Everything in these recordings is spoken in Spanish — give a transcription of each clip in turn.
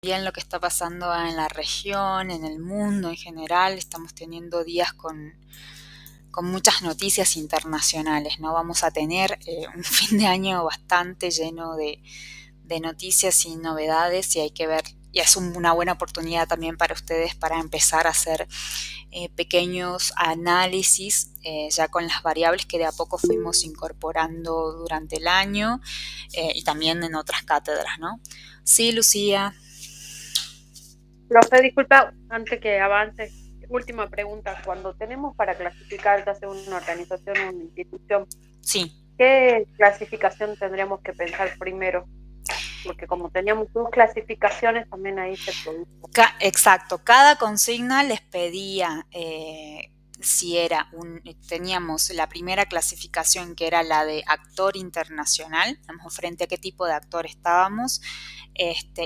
Bien lo que está pasando en la región, en el mundo en general. Estamos teniendo días con muchas noticias internacionales, ¿no? Vamos a tener un fin de año bastante lleno de noticias y novedades y hay que ver, y es una buena oportunidad también para ustedes para empezar a hacer pequeños análisis ya con las variables que de a poco fuimos incorporando durante el año y también en otras cátedras, ¿no? Sí, Lucía. Profe, disculpa, antes que avance, última pregunta. Cuando tenemos para clasificar, ya sea una organización o una institución, Sí, ¿qué clasificación tendríamos que pensar primero? Porque como teníamos dos clasificaciones, también ahí se produjo. exacto. Cada consigna les pedía si era teníamos la primera clasificación que era la de actor internacional, frente a qué tipo de actor estábamos,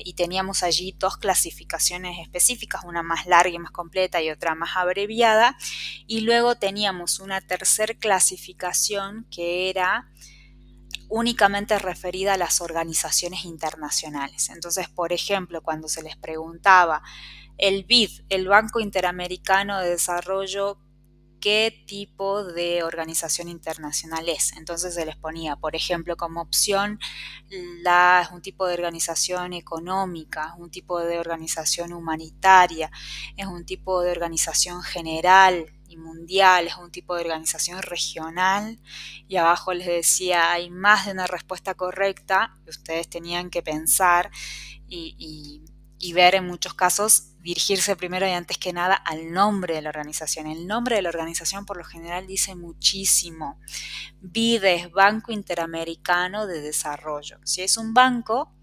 y teníamos allí dos clasificaciones específicas, una más larga y más completa y otra más abreviada, y luego teníamos una tercer clasificación que era únicamente referida a las organizaciones internacionales. Entonces, por ejemplo, cuando se les preguntaba el BID, el Banco Interamericano de Desarrollo, qué tipo de organización internacional es. Entonces se les ponía, por ejemplo, como opción, es un tipo de organización económica, un tipo de organización humanitaria, es un tipo de organización general y mundial, es un tipo de organización regional, y abajo les decía, hay más de una respuesta correcta, que ustedes tenían que pensar y ver en muchos casos, dirigirse primero y antes que nada al nombre de la organización. El nombre de la organización por lo general dice muchísimo. BIDE es Banco Interamericano de Desarrollo. Si es un banco,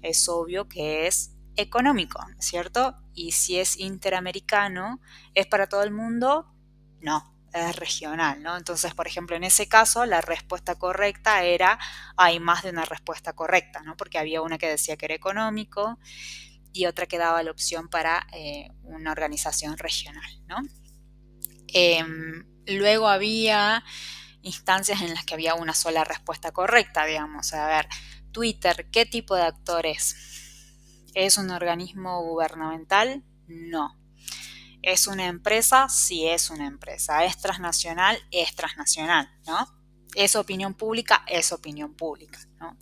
es obvio que es económico, ¿cierto? Y si es interamericano, ¿es para todo el mundo? No, es regional, ¿no? Entonces, por ejemplo, en ese caso, la respuesta correcta era, hay más de una respuesta correcta, ¿no? Porque había una que decía que era económico y otra que daba la opción para una organización regional, ¿no? Luego había instancias en las que había una sola respuesta correcta, digamos, a ver, Twitter, ¿qué tipo de actor es? ¿Es un organismo gubernamental? No. ¿Es una empresa? Sí, es una empresa. ¿Es transnacional? Es transnacional, ¿no? ¿Es opinión pública? Es opinión pública, ¿no?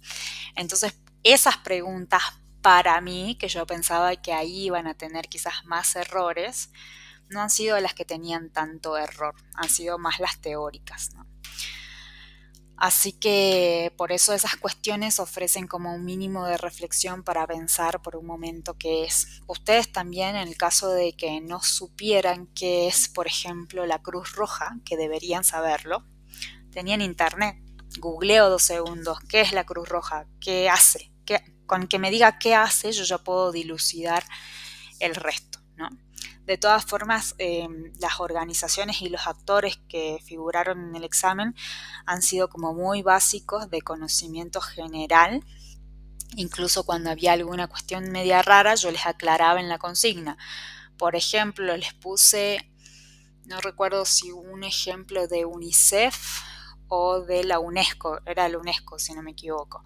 Entonces, esas preguntas para mí, que yo pensaba que ahí iban a tener quizás más errores, no han sido las que tenían tanto error, han sido más las teóricas, ¿no? Así que por eso esas cuestiones ofrecen como un mínimo de reflexión para pensar por un momento qué es. Ustedes también, en el caso de que no supieran qué es, por ejemplo, la Cruz Roja, que deberían saberlo, tenían internet. Googleo 2 segundos, ¿qué es la Cruz Roja? ¿Qué hace? Con que me diga qué hace, yo ya puedo dilucidar el resto, ¿no? De todas formas, las organizaciones y los actores que figuraron en el examen han sido como muy básicos de conocimiento general. Incluso cuando había alguna cuestión media rara, yo les aclaraba en la consigna. Por ejemplo, les puse, no recuerdo si un ejemplo de UNICEF o de la UNESCO, era la UNESCO si no me equivoco.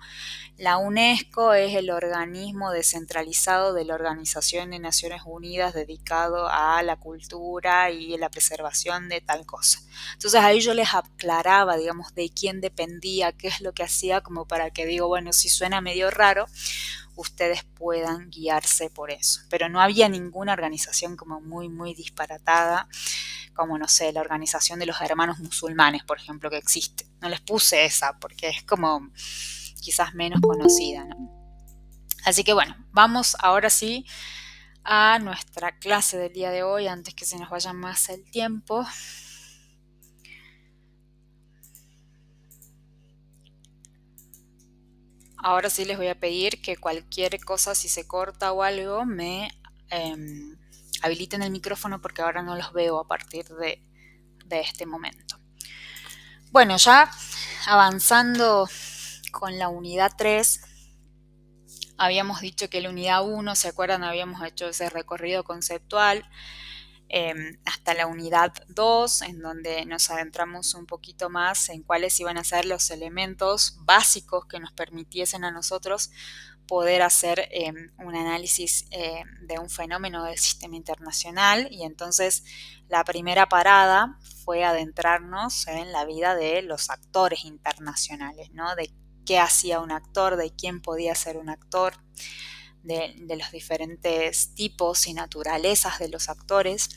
La UNESCO es el organismo descentralizado de la Organización de Naciones Unidas dedicado a la cultura y la preservación de tal cosa. Entonces ahí yo les aclaraba, digamos, de quién dependía, qué es lo que hacía, como para que digo, bueno, si suena medio raro, ustedes puedan guiarse por eso. Pero no había ninguna organización como muy disparatada, como no sé, la organización de los hermanos musulmanes, por ejemplo, que existe. No les puse esa porque es como quizás menos conocida, ¿no? Así que bueno, vamos ahora sí a nuestra clase del día de hoy, antes que se nos vaya más el tiempo. Ahora sí les voy a pedir que cualquier cosa, si se corta o algo, me eh, habiliten el micrófono porque ahora no los veo a partir de este momento. Bueno, ya avanzando con la unidad 3, habíamos dicho que la unidad 1, ¿se acuerdan? Habíamos hecho ese recorrido conceptual hasta la unidad 2, en donde nos adentramos un poquito más en cuáles iban a ser los elementos básicos que nos permitiesen a nosotros poder hacer un análisis de un fenómeno del sistema internacional, y entonces la primera parada fue adentrarnos en la vida de los actores internacionales, ¿no? De qué hacía un actor, de quién podía ser un actor, de los diferentes tipos y naturalezas de los actores.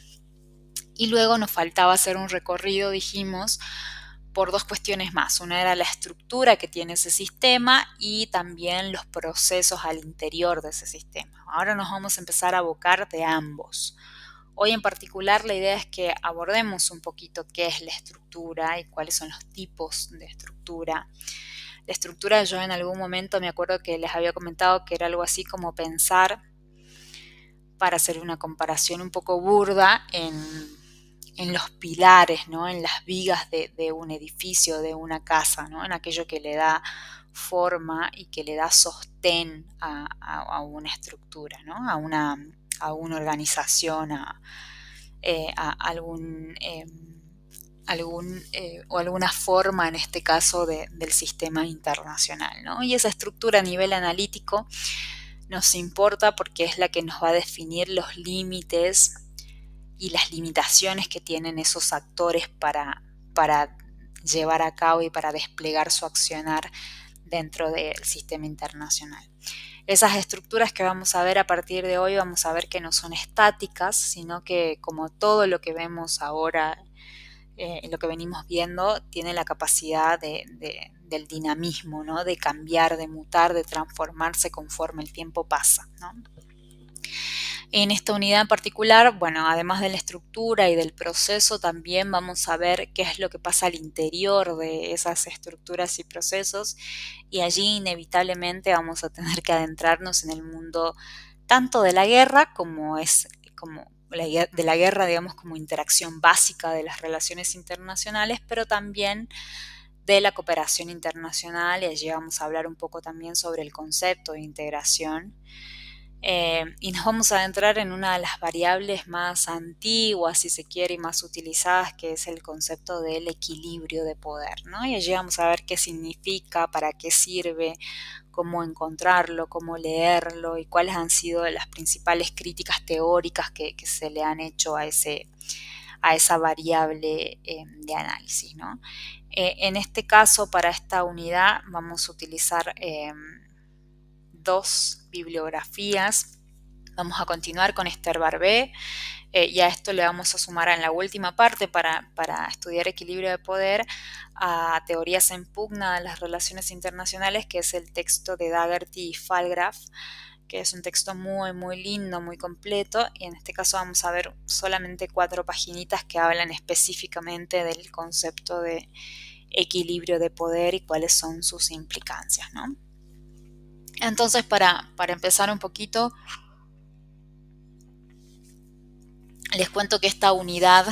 Y luego nos faltaba hacer un recorrido, dijimos, por dos cuestiones más. Una era la estructura que tiene ese sistema y también los procesos al interior de ese sistema. Ahora nos vamos a empezar a abocar de ambos. Hoy en particular la idea es que abordemos un poquito qué es la estructura y cuáles son los tipos de estructura. La estructura, yo en algún momento me acuerdo que les había comentado que era algo así como pensar, para hacer una comparación un poco burda, en los pilares, ¿no? En las vigas de un edificio, de una casa, ¿no? En aquello que le da forma y que le da sostén a una estructura, ¿no? A una organización, a alguna forma, en este caso, del sistema internacional, ¿no? Y esa estructura a nivel analítico nos importa porque es la que nos va a definir los límites y las limitaciones que tienen esos actores para llevar a cabo y para desplegar su accionar dentro del sistema internacional. Esas estructuras que vamos a ver a partir de hoy, vamos a ver que no son estáticas, sino que, como todo lo que vemos ahora, lo que venimos viendo, tiene la capacidad del dinamismo, ¿no? De cambiar, de mutar, de transformarse conforme el tiempo pasa, ¿no? En esta unidad en particular, bueno, además de la estructura y del proceso, también vamos a ver qué es lo que pasa al interior de esas estructuras y procesos, y allí inevitablemente vamos a tener que adentrarnos en el mundo tanto de la guerra de la guerra, digamos, como interacción básica de las relaciones internacionales, pero también de la cooperación internacional, y allí vamos a hablar un poco también sobre el concepto de integración. Y nos vamos a adentrar en una de las variables más antiguas, si se quiere, y más utilizadas, que es el concepto del equilibrio de poder, ¿no? Y allí vamos a ver qué significa, para qué sirve, cómo encontrarlo, cómo leerlo y cuáles han sido las principales críticas teóricas que se le han hecho a esa variable de análisis, ¿no? En este caso, para esta unidad, vamos a utilizar dos bibliografías. Vamos a continuar con Esther Barbé, y a esto le vamos a sumar en la última parte, para estudiar equilibrio de poder, a Teorías en pugna de las relaciones internacionales, que es el texto de Daugherty y Falgraf, que es un texto muy, muy lindo, muy completo, y en este caso vamos a ver solamente 4 paginitas que hablan específicamente del concepto de equilibrio de poder y cuáles son sus implicancias, ¿no? Entonces, para empezar un poquito, les cuento que esta unidad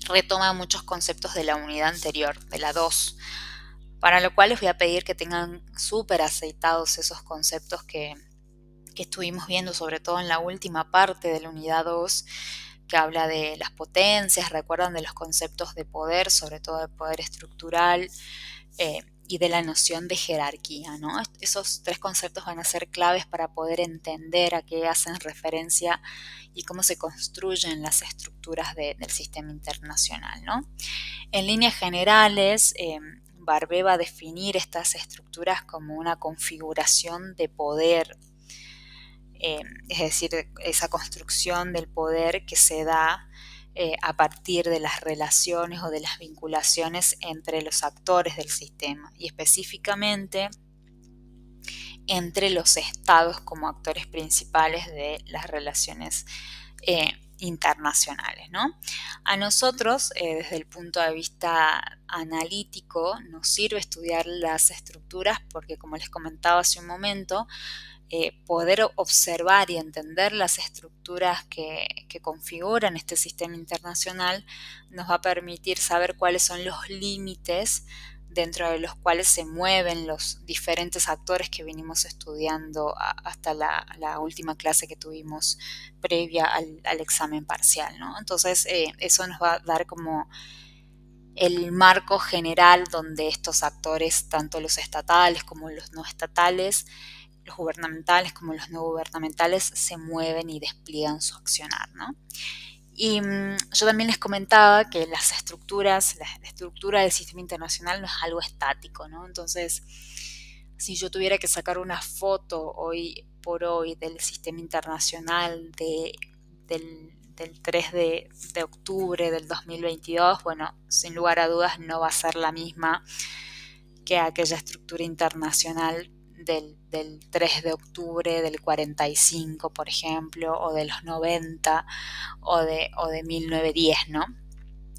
retoma muchos conceptos de la unidad anterior, de la 2, para lo cual les voy a pedir que tengan súper aceitados esos conceptos que estuvimos viendo, sobre todo en la última parte de la unidad 2, que habla de las potencias, recuerdan, de los conceptos de poder, sobre todo de poder estructural, y de la noción de jerarquía, ¿no? Esos 3 conceptos van a ser claves para poder entender a qué hacen referencia y cómo se construyen las estructuras del sistema internacional, ¿no? En líneas generales, Barbé va a definir estas estructuras como una configuración de poder, es decir, esa construcción del poder que se da a partir de las relaciones o de las vinculaciones entre los actores del sistema, y específicamente entre los estados como actores principales de las relaciones internacionales, ¿no? A nosotros, desde el punto de vista analítico, nos sirve estudiar las estructuras porque, como les comentaba hace un momento, poder observar y entender las estructuras que configuran este sistema internacional nos va a permitir saber cuáles son los límites dentro de los cuales se mueven los diferentes actores que vinimos estudiando hasta la última clase que tuvimos previa al examen parcial, ¿no? Entonces, eso nos va a dar como el marco general donde estos actores, tanto los estatales como los no estatales, los gubernamentales como los no gubernamentales, se mueven y despliegan su accionar, ¿no? Y yo también les comentaba que las estructuras, la estructura del sistema internacional no es algo estático, ¿no? Entonces, si yo tuviera que sacar una foto hoy por hoy del sistema internacional del 3 de octubre del 2022, bueno, sin lugar a dudas no va a ser la misma que aquella estructura internacional del 3 de octubre del 45, por ejemplo, o de los 90 o de 1910, ¿no?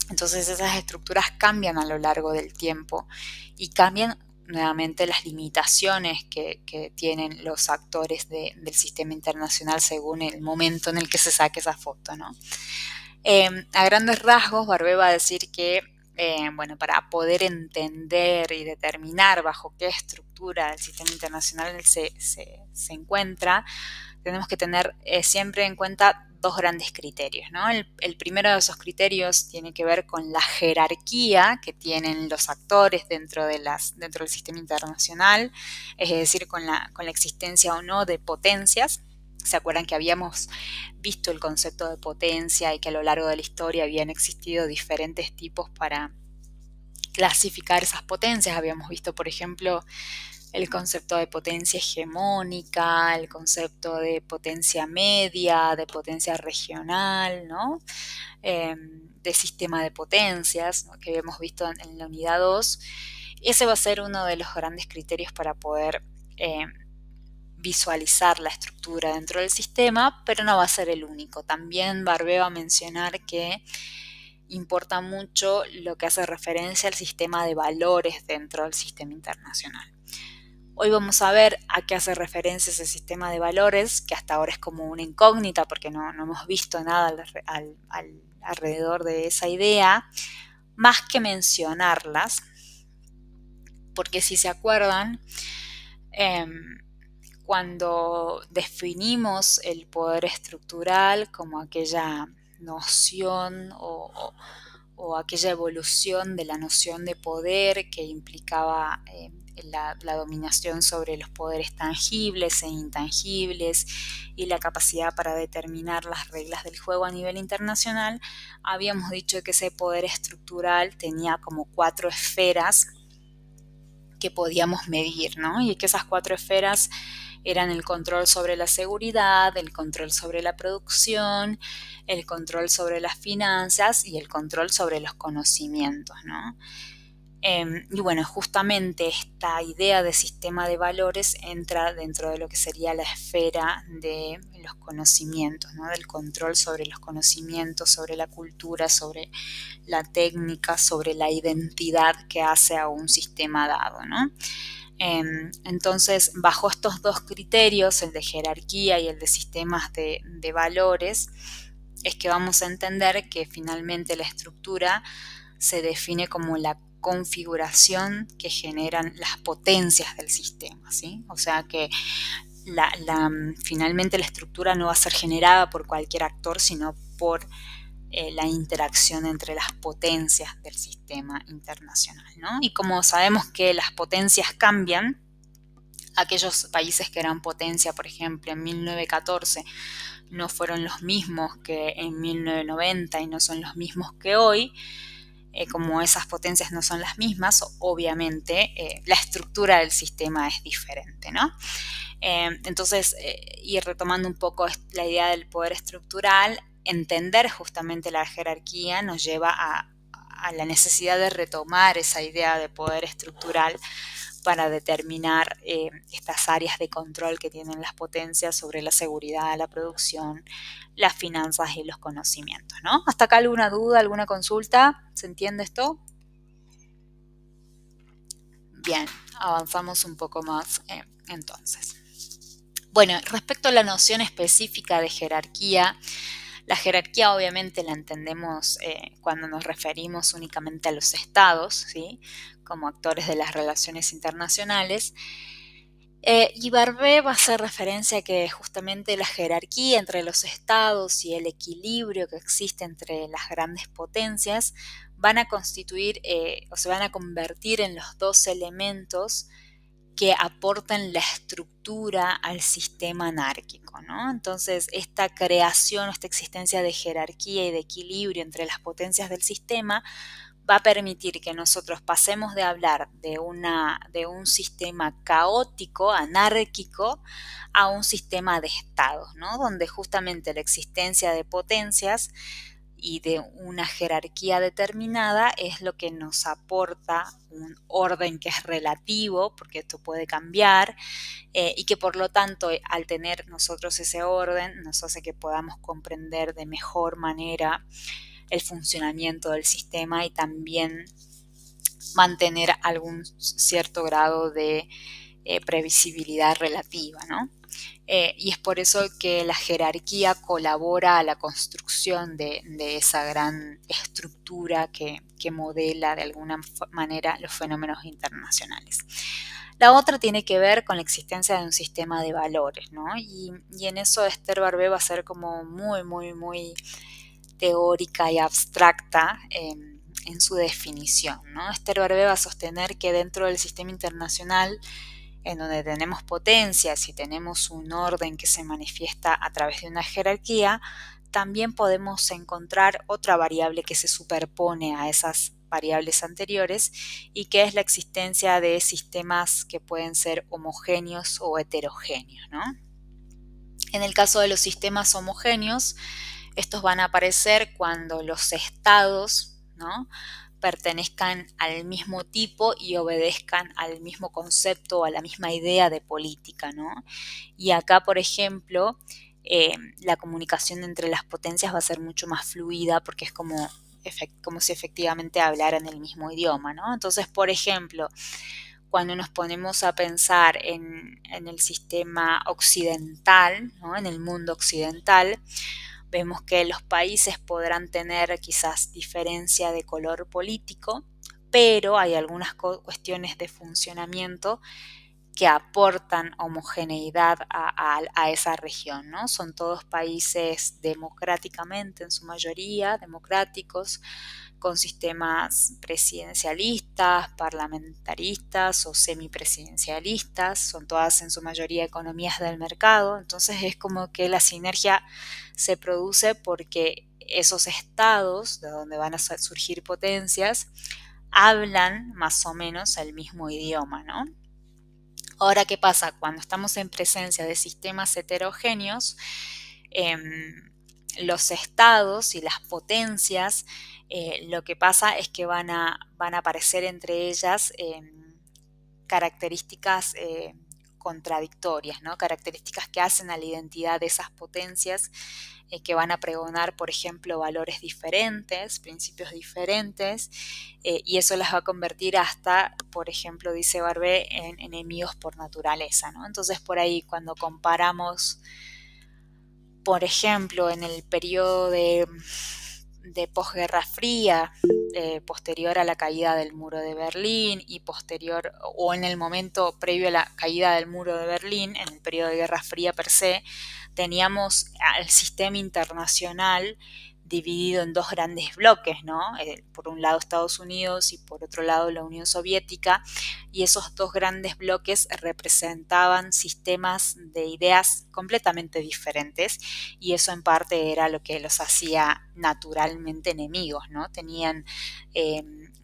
Entonces esas estructuras cambian a lo largo del tiempo y cambian nuevamente las limitaciones que tienen los actores del sistema internacional según el momento en el que se saque esa foto, ¿no? A grandes rasgos, Barbé va a decir que bueno, para poder entender y determinar bajo qué estructura el sistema internacional se encuentra, tenemos que tener siempre en cuenta dos grandes criterios, ¿no? El primero de esos criterios tiene que ver con la jerarquía que tienen los actores dentro del sistema internacional, es decir, con la existencia o no de potencias. ¿Se acuerdan que habíamos visto el concepto de potencia y que a lo largo de la historia habían existido diferentes tipos para clasificar esas potencias? Habíamos visto, por ejemplo, el concepto de potencia hegemónica, el concepto de potencia media, de potencia regional, ¿no? De sistema de potencias, ¿no? Que habíamos visto en la unidad 2. Ese va a ser uno de los grandes criterios para poder visualizar la estructura dentro del sistema, pero no va a ser el único. También Barbé va a mencionar que importa mucho lo que hace referencia al sistema de valores dentro del sistema internacional. Hoy vamos a ver a qué hace referencia ese sistema de valores, que hasta ahora es como una incógnita porque no hemos visto nada alrededor de esa idea, más que mencionarlas, porque si se acuerdan, cuando definimos el poder estructural como aquella noción o aquella evolución de la noción de poder que implicaba la dominación sobre los poderes tangibles e intangibles y la capacidad para determinar las reglas del juego a nivel internacional, habíamos dicho que ese poder estructural tenía como 4 esferas que podíamos medir, ¿no? Y que esas 4 esferas eran el control sobre la seguridad, el control sobre la producción, el control sobre las finanzas y el control sobre los conocimientos, ¿no? Y bueno, justamente esta idea de sistema de valores entra dentro de lo que sería la esfera de los conocimientos, ¿no? Del control sobre los conocimientos, sobre la cultura, sobre la técnica, sobre la identidad que hace a un sistema dado, ¿no? Entonces, bajo estos dos criterios, el de jerarquía y el de sistemas de valores, es que vamos a entender que finalmente la estructura se define como la configuración que generan las potencias del sistema, ¿sí? O sea que finalmente la estructura no va a ser generada por cualquier actor, sino por la interacción entre las potencias del sistema internacional, ¿no? Y como sabemos que las potencias cambian, aquellos países que eran potencia, por ejemplo, en 1914, no fueron los mismos que en 1990 y no son los mismos que hoy. Como esas potencias no son las mismas, obviamente la estructura del sistema es diferente, ¿no? Entonces, y retomando un poco la idea del poder estructural, entender justamente la jerarquía nos lleva a la necesidad de retomar esa idea de poder estructural para determinar estas áreas de control que tienen las potencias sobre la seguridad, la producción, las finanzas y los conocimientos, ¿no? ¿Hasta acá alguna duda, alguna consulta? ¿Se entiende esto? Bien, avanzamos un poco más entonces. Bueno, respecto a la noción específica de jerarquía, la jerarquía obviamente la entendemos cuando nos referimos únicamente a los estados, ¿sí? Como actores de las relaciones internacionales. Y Barbé va a hacer referencia a que justamente la jerarquía entre los estados y el equilibrio que existe entre las grandes potencias van a constituir o se van a convertir en los dos elementos que aportan la estructura al sistema anárquico, ¿no? Entonces, esta creación, esta existencia de jerarquía y de equilibrio entre las potencias del sistema va a permitir que nosotros pasemos de hablar de un sistema caótico, anárquico, a un sistema de estados, ¿no? Donde justamente la existencia de potencias y de una jerarquía determinada es lo que nos aporta un orden que es relativo, porque esto puede cambiar, y que por lo tanto, al tener nosotros ese orden, nos hace que podamos comprender de mejor manera el funcionamiento del sistema y también mantener algún cierto grado de previsibilidad relativa, ¿no? Y es por eso que la jerarquía colabora a la construcción de esa gran estructura que modela de alguna manera los fenómenos internacionales. La otra tiene que ver con la existencia de un sistema de valores, ¿no? Y en eso Esther Barbé va a ser como muy teórica y abstracta en su definición, ¿no? Esther Barbé va a sostener que dentro del sistema internacional, en donde tenemos potencias y tenemos un orden que se manifiesta a través de una jerarquía, también podemos encontrar otra variable que se superpone a esas variables anteriores y que es la existencia de sistemas que pueden ser homogéneos o heterogéneos, ¿no? En el caso de los sistemas homogéneos, estos van a aparecer cuando los estados, ¿no?, pertenezcan al mismo tipo y obedezcan al mismo concepto o a la misma idea de política, ¿no? Y acá, por ejemplo, la comunicación entre las potencias va a ser mucho más fluida porque es como si efectivamente hablaran el mismo idioma, ¿no? Entonces, por ejemplo, cuando nos ponemos a pensar en el sistema occidental, ¿no?, en el mundo occidental, vemos que los países podrán tener quizás diferencia de color político, pero hay algunas cuestiones de funcionamiento que aportan homogeneidad a esa región, ¿no? Son todos países democráticamente, en su mayoría, democráticos, con sistemas presidencialistas, parlamentaristas o semipresidencialistas, son todas en su mayoría economías del mercado, entonces es como que la sinergia se produce porque esos estados, de donde van a surgir potencias, hablan más o menos el mismo idioma, ¿no? Ahora, ¿qué pasa? Cuando estamos en presencia de sistemas heterogéneos, los estados y las potencias, lo que pasa es que van a aparecer entre ellas características contradictorias, ¿no? Características que hacen a la identidad de esas potencias, que van a pregonar, por ejemplo, valores diferentes, principios diferentes, y eso las va a convertir hasta, por ejemplo, dice Barbé, en enemigos por naturaleza, ¿no? Entonces, por ahí, cuando comparamos, por ejemplo, en el periodo de posguerra fría, posterior a la caída del muro de Berlín y posterior, o en el momento previo a la caída del muro de Berlín, en el periodo de Guerra Fría per se, teníamos al sistema internacional dividido en dos grandes bloques, ¿no? Por un lado Estados Unidos y por otro lado la Unión Soviética, y esos dos grandes bloques representaban sistemas de ideas completamente diferentes, y eso en parte era lo que los hacía naturalmente enemigos, ¿no? Tenían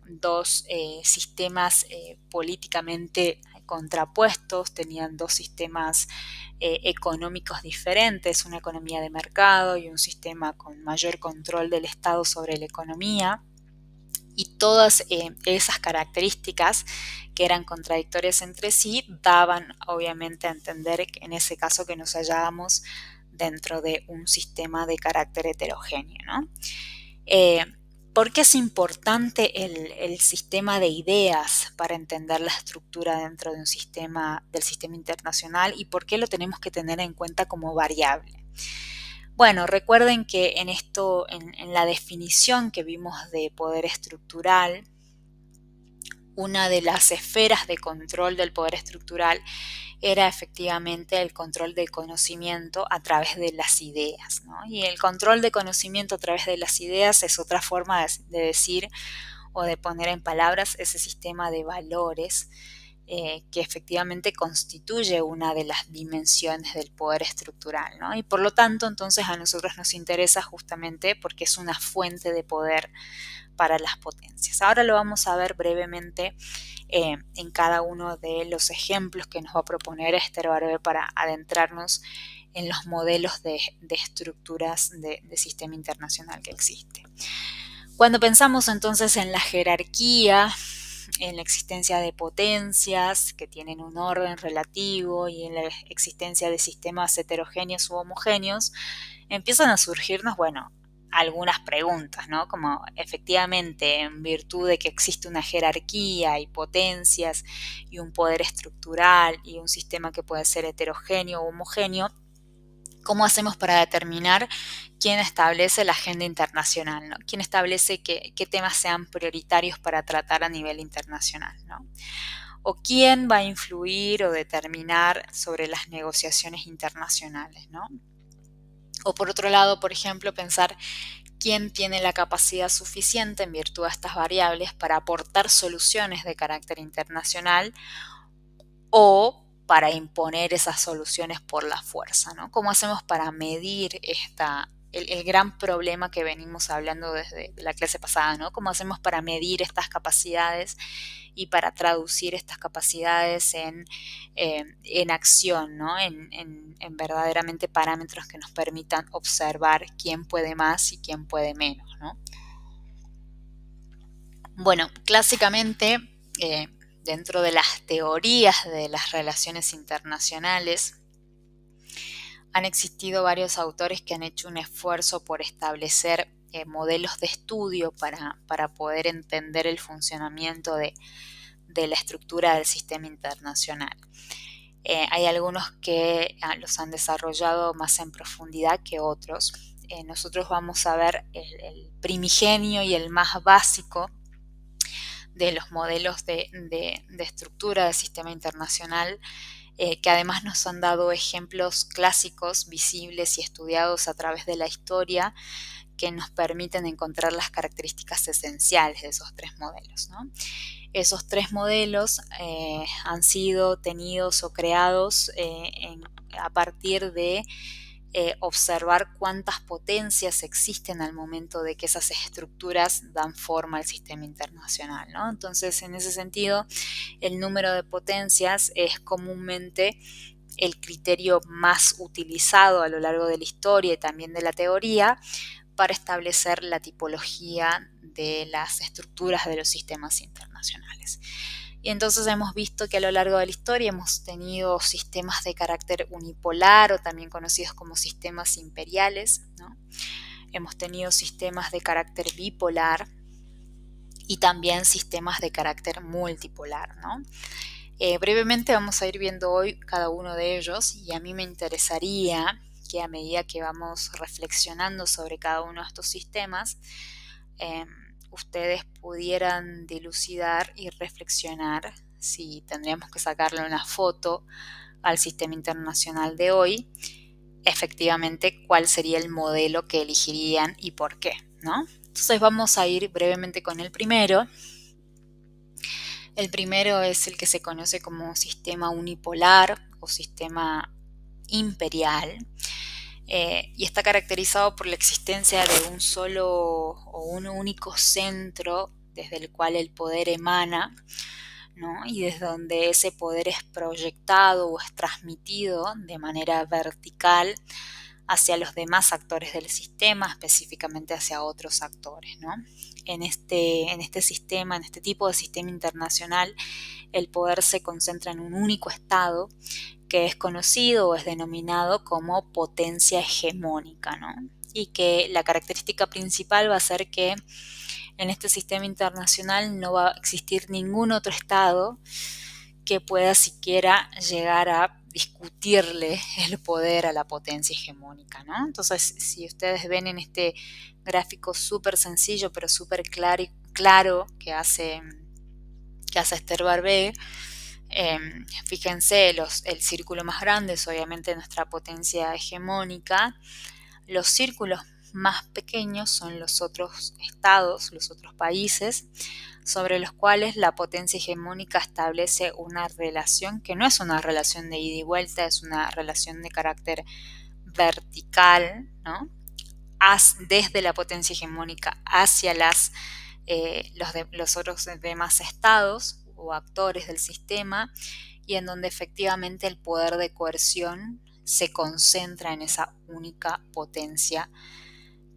dos sistemas políticamente contrapuestos, tenían dos sistemas económicos diferentes, una economía de mercado y un sistema con mayor control del Estado sobre la economía, y todas esas características que eran contradictorias entre sí daban obviamente a entender en ese caso que nos hallábamos dentro de un sistema de carácter heterogéneo, ¿no? ¿Por qué es importante el sistema de ideas para entender la estructura dentro de del sistema internacional, y por qué lo tenemos que tener en cuenta como variable? Bueno, recuerden que en la definición que vimos de poder estructural, una de las esferas de control del poder estructural era efectivamente el control del conocimiento a través de las ideas, ¿no? Y el control de conocimiento a través de las ideas es otra forma de decir o de poner en palabras ese sistema de valores que efectivamente constituye una de las dimensiones del poder estructural, ¿no? Y por lo tanto, entonces a nosotros nos interesa justamente porque es una fuente de poder para las potencias. Ahora lo vamos a ver brevemente en cada uno de los ejemplos que nos va a proponer Esther Barbe para adentrarnos en los modelos de estructuras de sistema internacional que existe. Cuando pensamos entonces en la jerarquía, en la existencia de potencias que tienen un orden relativo y en la existencia de sistemas heterogéneos u homogéneos, empiezan a surgirnos, algunas preguntas, ¿no? Como efectivamente, en virtud de que existe una jerarquía y potencias y un poder estructural y un sistema que puede ser heterogéneo o homogéneo, ¿cómo hacemos para determinar quién establece la agenda internacional, ¿no? ¿Quién establece qué temas sean prioritarios para tratar a nivel internacional, ¿no? O quién va a influir o determinar sobre las negociaciones internacionales, ¿no? O por otro lado, por ejemplo, pensar quién tiene la capacidad suficiente en virtud de estas variables para aportar soluciones de carácter internacional o para imponer esas soluciones por la fuerza, ¿no? ¿Cómo hacemos para medir el gran problema que venimos hablando desde la clase pasada, ¿no? ¿Cómo hacemos para medir estas capacidades y para traducir estas capacidades en acción, ¿no? En verdaderamente parámetros que nos permitan observar quién puede más y quién puede menos, ¿no? Bueno, clásicamente, dentro de las teorías de las relaciones internacionales, han existido varios autores que han hecho un esfuerzo por establecer modelos de estudio para poder entender el funcionamiento de la estructura del sistema internacional. Hay algunos que los han desarrollado más en profundidad que otros. Nosotros vamos a ver el primigenio y el más básico de los modelos de estructura del sistema internacional, que además nos han dado ejemplos clásicos, visibles y estudiados a través de la historia, que nos permiten encontrar las características esenciales de esos tres modelos, ¿no? Esos tres modelos han sido tenidos o creados a partir de observar cuántas potencias existen al momento de que esas estructuras dan forma al sistema internacional, ¿no? Entonces, en ese sentido, el número de potencias es comúnmente el criterio más utilizado a lo largo de la historia y también de la teoría para establecer la tipología de las estructuras de los sistemas internacionales. Y entonces hemos visto que a lo largo de la historia hemos tenido sistemas de carácter unipolar o también conocidos como sistemas imperiales, ¿no? Hemos tenido sistemas de carácter bipolar y también sistemas de carácter multipolar, ¿no? Brevemente vamos a ir viendo hoy cada uno de ellos y a mí me interesaría que a medida que vamos reflexionando sobre cada uno de estos sistemas, ustedes pudieran dilucidar y reflexionar si tendríamos que sacarle una foto al sistema internacional de hoy, efectivamente cuál sería el modelo que elegirían y por qué, ¿no? Entonces vamos a ir brevemente con el primero. El primero es el que se conoce como sistema unipolar o sistema imperial. Y está caracterizado por la existencia de un solo o un único centro desde el cual el poder emana, ¿no? Y desde donde ese poder es proyectado o es transmitido de manera vertical hacia los demás actores del sistema, específicamente hacia otros actores, ¿no? En este sistema, en este tipo de sistema internacional, el poder se concentra en un único estado que es conocido o es denominado como potencia hegemónica, ¿no? Y que la característica principal va a ser que en este sistema internacional no va a existir ningún otro estado que pueda siquiera llegar a discutirle el poder a la potencia hegemónica, ¿no? Entonces, si ustedes ven en este gráfico súper sencillo pero súper claro que hace que hace Esther Barbé. Fíjense, el círculo más grande es obviamente nuestra potencia hegemónica. Los círculos más pequeños son los otros estados, los otros países, sobre los cuales la potencia hegemónica establece una relación que no es una relación de ida y vuelta, es una relación de carácter vertical, ¿no? Desde la potencia hegemónica hacia los otros demás estados o actores del sistema, y en donde efectivamente el poder de coerción se concentra en esa única potencia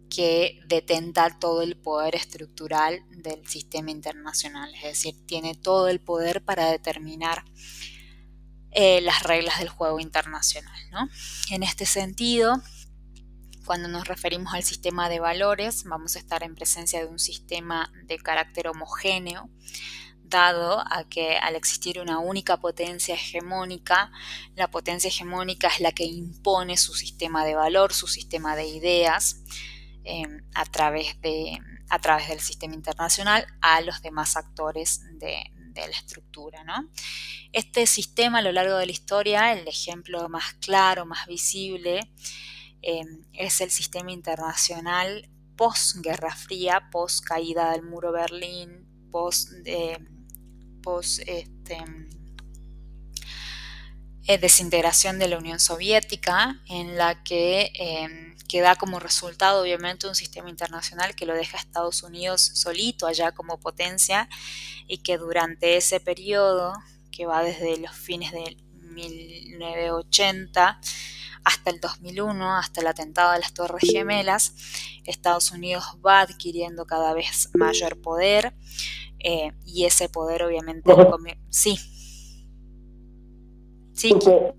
que detenta todo el poder estructural del sistema internacional, es decir, tiene todo el poder para determinar las reglas del juego internacional, ¿no? En este sentido, cuando nos referimos al sistema de valores, vamos a estar en presencia de un sistema de carácter homogéneo, dado a que al existir una única potencia hegemónica, la potencia hegemónica es la que impone su sistema de valor, su sistema de ideas, a través del sistema internacional a los demás actores de la estructura, ¿no? Este sistema a lo largo de la historia, el ejemplo más claro, más visible, es el sistema internacional post-Guerra Fría, post-caída del muro de Berlín, desintegración de la Unión Soviética, en la que da como resultado obviamente un sistema internacional que lo deja a Estados Unidos solito allá como potencia, y que durante ese periodo, que va desde los fines del 1980 hasta el 2001, hasta el atentado de las Torres Gemelas, Estados Unidos va adquiriendo cada vez mayor poder, y ese poder obviamente... Sí. Sí.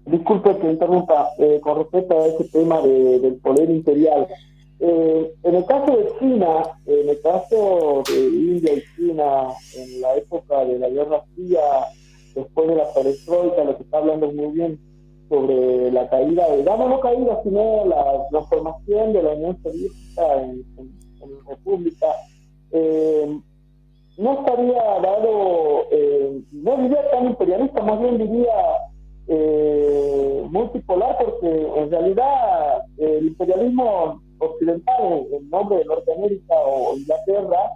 Disculpe que interrumpa, con respecto a ese tema del poder imperial. En el caso de China, en el caso de India y China, en la época de la Guerra Fría, después de la perestroika, lo que está hablando es muy bien sobre la caída, no caída, sino la transformación de la Unión Soviética en república. No estaría dado, no diría tan imperialista, más bien diría multipolar, porque en realidad el imperialismo occidental, en nombre de Norteamérica o Inglaterra,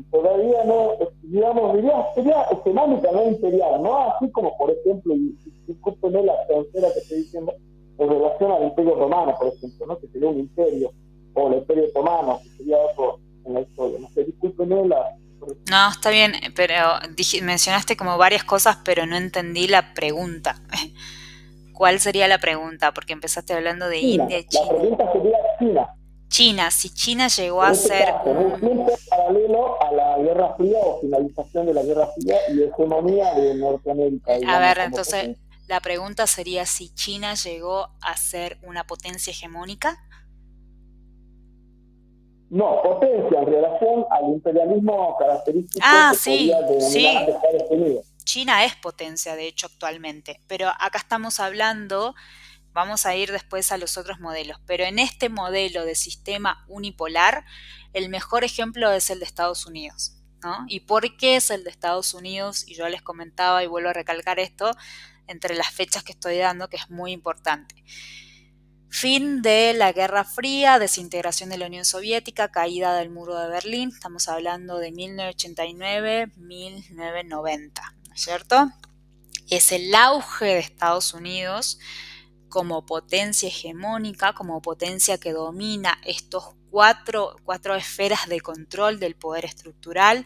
todavía no, digamos, sería económicamente imperial, no así como, por ejemplo, y discúlpenme la tercera que estoy diciendo, en relación al Imperio Romano, por ejemplo, ¿no? Que sería un imperio, o el Imperio Otomano, que sería otro en la historia. No sé, discúlpenme la... No, está bien, pero mencionaste como varias cosas, pero no entendí la pregunta. ¿Cuál sería la pregunta? Porque empezaste hablando de China. India y China. La pregunta sería China. China, si China llegó a ser un tiempo paralelo a la Guerra Fría o finalización de la Guerra Fría y hegemonía de Norteamérica. A ver, entonces la pregunta sería si China llegó a ser una potencia hegemónica. No, potencia en relación al imperialismo característico que sí, sí. De Estados Unidos. China es potencia, de hecho, actualmente, pero acá estamos hablando, vamos a ir después a los otros modelos, pero en este modelo de sistema unipolar, el mejor ejemplo es el de Estados Unidos, ¿no? ¿Y por qué es el de Estados Unidos? Y yo les comentaba y vuelvo a recalcar esto, entre las fechas que estoy dando, que es muy importante. Fin de la Guerra Fría, desintegración de la Unión Soviética, caída del muro de Berlín, estamos hablando de 1989-1990, ¿no es cierto? Es el auge de Estados Unidos como potencia hegemónica, como potencia que domina estos cuatro esferas de control del poder estructural,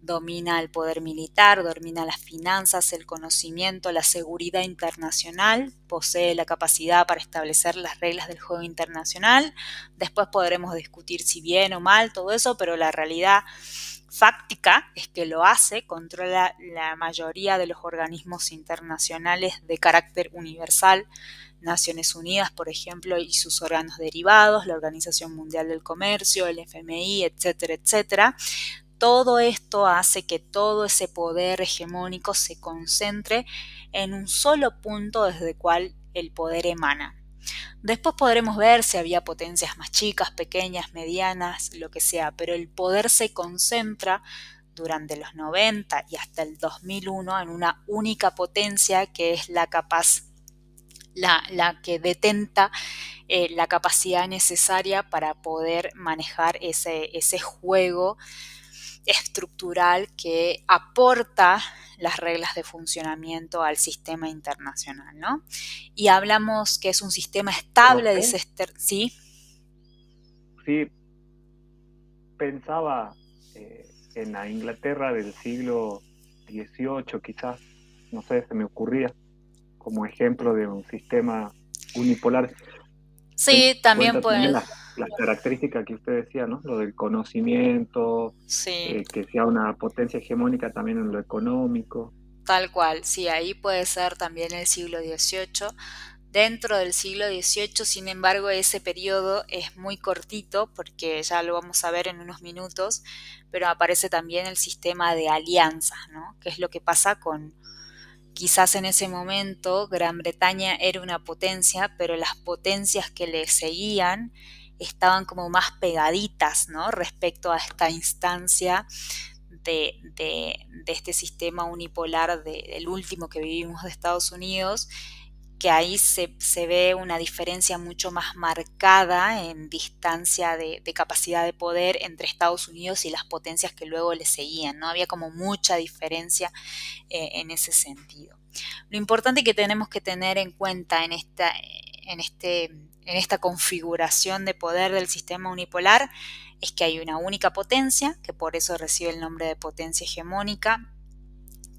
domina el poder militar, domina las finanzas, el conocimiento, la seguridad internacional, posee la capacidad para establecer las reglas del juego internacional. Después podremos discutir si bien o mal todo eso, pero la realidad fáctica es que lo hace, controla la mayoría de los organismos internacionales de carácter universal, Naciones Unidas, por ejemplo, y sus órganos derivados, la Organización Mundial del Comercio, el FMI, etcétera, etcétera. Todo esto hace que todo ese poder hegemónico se concentre en un solo punto desde el cual el poder emana. Después podremos ver si había potencias más chicas, pequeñas, medianas, lo que sea, pero el poder se concentra durante los 90 y hasta el 2001 en una única potencia que es la que detenta la capacidad necesaria para poder manejar ese juego estructural que aporta las reglas de funcionamiento al sistema internacional, ¿no? Y hablamos que es un sistema estable, ¿sí? Sí, pensaba en la Inglaterra del siglo XVIII, quizás, no sé, se me ocurría como ejemplo de un sistema unipolar. Sí, también puede. Las características que usted decía, ¿no? Lo del conocimiento, sí. Que sea una potencia hegemónica también en lo económico. Tal cual, sí, ahí puede ser también el siglo XVIII. Dentro del siglo XVIII, sin embargo, ese periodo es muy cortito porque ya lo vamos a ver en unos minutos, pero aparece también el sistema de alianzas, ¿no? Que es lo que pasa con, quizás en ese momento, Gran Bretaña era una potencia, pero las potencias que le seguían estaban como más pegaditas, ¿no? Respecto a esta instancia de este sistema unipolar del último que vivimos de Estados Unidos, que ahí se ve una diferencia mucho más marcada en distancia de capacidad de poder entre Estados Unidos y las potencias que luego le seguían, ¿no? Había como mucha diferencia en ese sentido. Lo importante que tenemos que tener en cuenta en esta configuración de poder del sistema unipolar es que hay una única potencia, que por eso recibe el nombre de potencia hegemónica,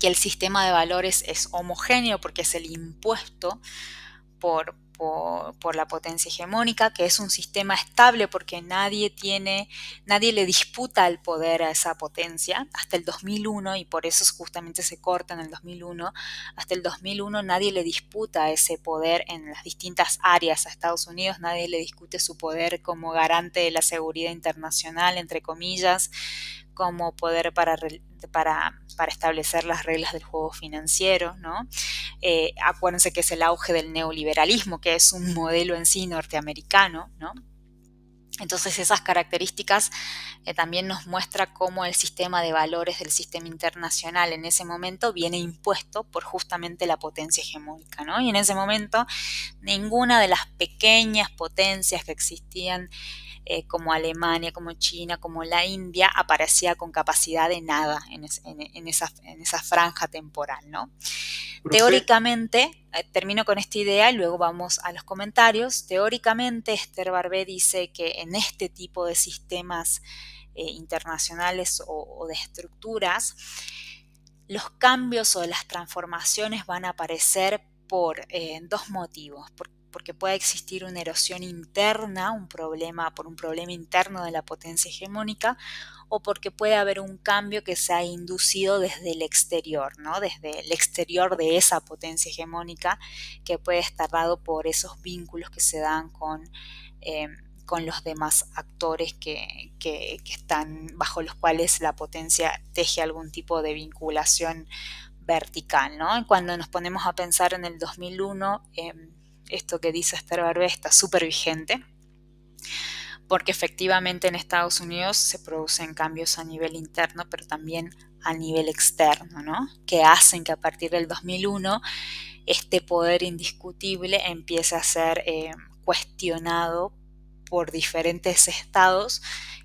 que el sistema de valores es homogéneo porque es el impuesto por la potencia hegemónica, que es un sistema estable porque nadie le disputa el poder a esa potencia hasta el 2001, y por eso justamente se corta en el 2001. Hasta el 2001 nadie le disputa ese poder en las distintas áreas a Estados Unidos, nadie le discute su poder como garante de la seguridad internacional, entre comillas, como poder para establecer las reglas del juego financiero, ¿no? Acuérdense que es el auge del neoliberalismo, que es un modelo en sí norteamericano, ¿no? Entonces esas características también nos muestra cómo el sistema de valores del sistema internacional en ese momento viene impuesto por justamente la potencia hegemónica, ¿no? Y en ese momento ninguna de las pequeñas potencias que existían como Alemania, como China, como la India, aparecía con capacidad de nada en esa franja temporal, ¿no? Teóricamente, termino con esta idea y luego vamos a los comentarios. Teóricamente, Esther Barbé dice que en este tipo de sistemas internacionales o de estructuras, los cambios o las transformaciones van a aparecer por dos motivos. Porque puede existir una erosión interna, por un problema interno de la potencia hegemónica, o porque puede haber un cambio que se ha inducido desde el exterior, ¿no? Desde el exterior de esa potencia hegemónica, que puede estar dado por esos vínculos que se dan con los demás actores que están bajo los cuales la potencia teje algún tipo de vinculación vertical, ¿no? Y cuando nos ponemos a pensar en el 2001, esto que dice Esther Barbé está súper vigente, porque efectivamente en Estados Unidos se producen cambios a nivel interno, pero también a nivel externo, ¿no? Que hacen que a partir del 2001 este poder indiscutible empiece a ser cuestionado por diferentes estados